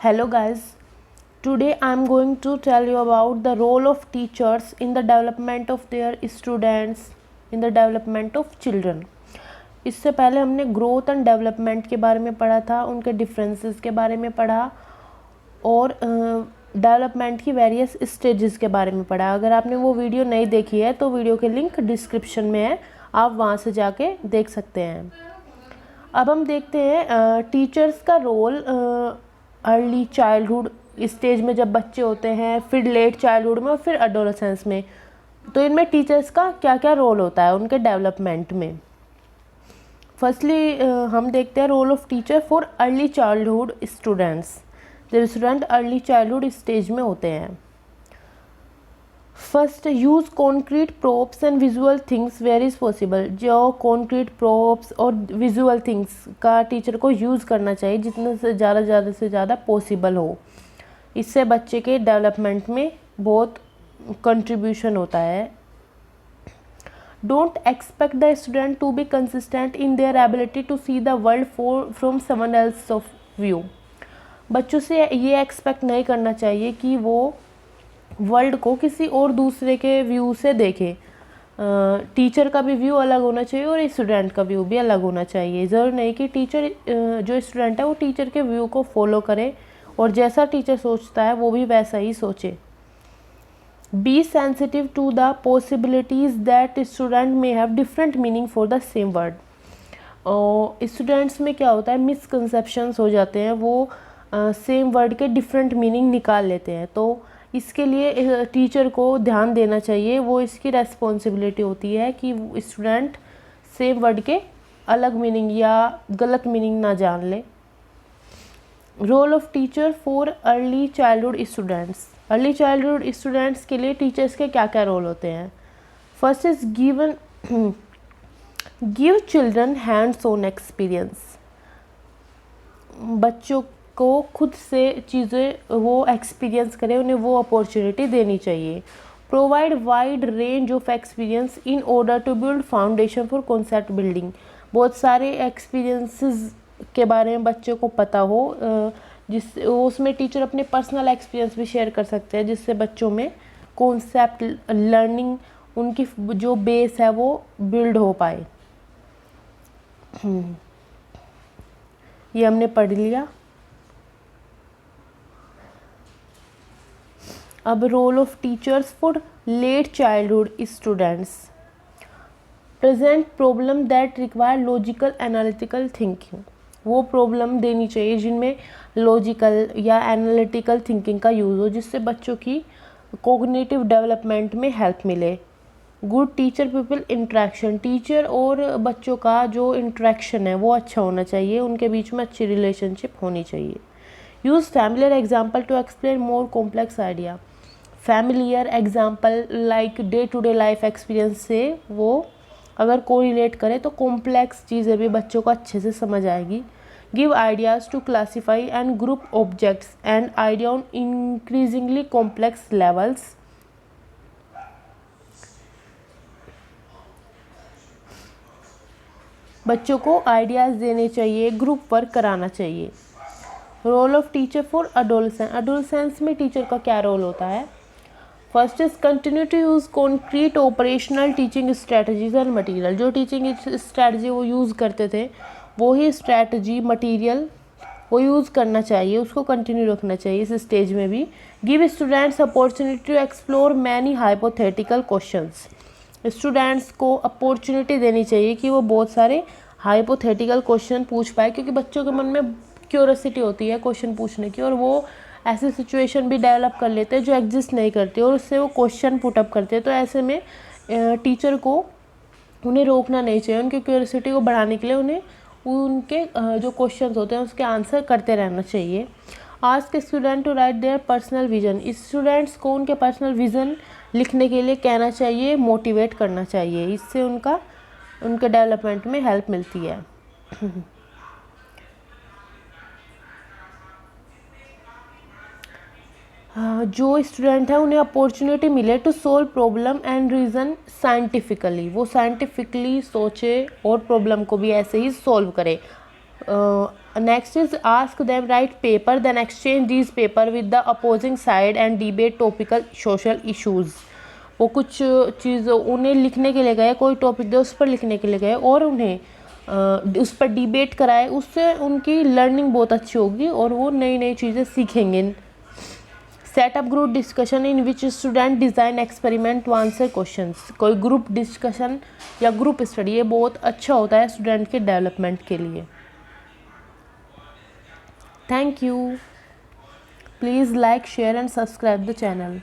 Hello guys, today I am going to tell you about the role of teachers in the development of their students, in the development of children. इससे पहले हमने growth and development के बारे में पढ़ा था, उनके differences के बारे में पढ़ा और डेवलपमेंट की वेरियस स्टेजेस के बारे में पढ़ा। अगर आपने वो वीडियो नहीं देखी है तो वीडियो के लिंक डिस्क्रिप्शन में है, आप वहाँ से जाके देख सकते हैं। अब हम देखते हैं टीचर्स का रोल अर्ली चाइल्डहुड स्टेज में जब बच्चे होते हैं, फिर लेट चाइल्डहुड में और फिर एडोलेसेंस में। तो इनमें टीचर्स का क्या क्या रोल होता है उनके डेवलपमेंट में। फर्स्टली हम देखते हैं role of teacher for early childhood students, जब स्टूडेंट अर्ली चाइल्डहुड स्टेज में होते हैं। First, use concrete props and visual things where is possible. जो कॉन्क्रीट प्रोप्स और विजुअल थिंग्स का टीचर को यूज़ करना चाहिए जितने से ज़्यादा पॉसिबल हो। इससे बच्चे के डेवलपमेंट में बहुत कंट्रीब्यूशन होता है। Don't expect the student to be consistent in their ability to see the world from someone else of view. बच्चों से ये एक्सपेक्ट नहीं करना चाहिए कि वो वर्ल्ड को किसी और दूसरे के व्यू से देखे। टीचर का भी व्यू अलग होना चाहिए और स्टूडेंट का व्यू भी अलग होना चाहिए। ज़रूर नहीं कि टीचर जो स्टूडेंट है वो टीचर के व्यू को फॉलो करे और जैसा टीचर सोचता है वो भी वैसा ही सोचे। Be sensitive to the possibilities that student may have different meaning for the same word. और स्टूडेंट्स में क्या होता है, मिसकंसेप्शंस हो जाते हैं, वो सेम वर्ड के डिफरेंट मीनिंग निकाल लेते हैं। तो इसके लिए टीचर को ध्यान देना चाहिए, वो इसकी रेस्पॉन्सिबिलिटी होती है कि स्टूडेंट सेम वर्ड के अलग मीनिंग या गलत मीनिंग ना जान ले। Role of teacher for early childhood students. Early childhood students के लिए टीचर्स के क्या क्या रोल होते हैं। First is give children hands on experience. बच्चों को खुद से चीज़ें वो एक्सपीरियंस करें, उन्हें वो अपॉर्चुनिटी देनी चाहिए। Provide wide range of experience in order to build foundation for concept building. बहुत सारे एक्सपीरियंसेस के बारे में बच्चों को पता हो, जिससे उसमें टीचर अपने पर्सनल एक्सपीरियंस भी शेयर कर सकते हैं, जिससे बच्चों में कॉन्सेप्ट लर्निंग उनकी जो बेस है वो बिल्ड हो पाए। ये हमने पढ़ लिया। अब role of teachers for late childhood students. Present problem that require logical analytical thinking. वो प्रॉब्लम देनी चाहिए जिनमें लॉजिकल या एनालिटिकल थिंकिंग का यूज़ हो, जिससे बच्चों की कॉग्निटिव डेवलपमेंट में हेल्प मिले। Good teacher people interaction. Teacher और बच्चों का जो इंट्रैक्शन है वो अच्छा होना चाहिए, उनके बीच में अच्छी रिलेशनशिप होनी चाहिए। Use familiar example to explain more complex idea. Familiar example like day to day life experience से वो अगर कोरिलेट करे तो कॉम्प्लेक्स चीज़ें भी बच्चों को अच्छे से समझ आएगी। Give ideas to classify and group objects and idea on increasingly complex levels. बच्चों को आइडियाज़ देने चाहिए, ग्रुप वर्क कराना चाहिए। Role of teacher for adolescence. Adolescence में टीचर का क्या रोल होता है। First is continue to use concrete operational teaching strategies and material. जो टीचिंग स्ट्रैटेजी वो यूज़ करते थे वो ही स्ट्रैटेजी मटीरियल वो यूज़ करना चाहिए, उसको कंटिन्यू रखना चाहिए इस स्टेज में भी। Give students opportunity to explore many hypothetical questions. Students को अपॉर्चुनिटी देनी चाहिए कि वो बहुत सारे हाइपोथेटिकल क्वेश्चन पूछ पाए, क्योंकि बच्चों के मन में क्यूरोसिटी होती है क्वेश्चन पूछने की, और वो ऐसी सिचुएशन भी डेवलप कर लेते हैं जो एग्जिस्ट नहीं करती और उससे वो क्वेश्चन पुटअप करते हैं। तो ऐसे में टीचर को उन्हें रोकना नहीं चाहिए, उनकी क्यूरोसिटी को बढ़ाने के लिए उन्हें उनके जो क्वेश्चंस होते हैं उसके आंसर करते रहना चाहिए। Ask student to write their personal vision. Students को उनके पर्सनल विज़न लिखने के लिए कहना चाहिए, मोटिवेट करना चाहिए, इससे उनके डेवलपमेंट में हेल्प मिलती है। जो स्टूडेंट है उन्हें अपॉर्चुनिटी मिले to solve problem and reason scientifically. वो साइंटिफिकली सोचे और प्रॉब्लम को भी ऐसे ही सोल्व करे। Next is ask them write paper then exchange this paper with the opposing side and debate topical social issues. वो कुछ चीज़ उन्हें लिखने के लिए गए, कोई टॉपिक दे उस पर लिखने के लिए गए और उन्हें उस पर डिबेट कराए, उससे उनकी लर्निंग बहुत अच्छी होगी और वो नई नई चीज़ें सीखेंगे। Set up group discussion in which student design experiment to answer questions. कोई ग्रुप डिस्कशन या ग्रुप स्टडी ये बहुत अच्छा होता है स्टूडेंट के डेवलपमेंट के लिए। Thank you. Please like share and subscribe the channel.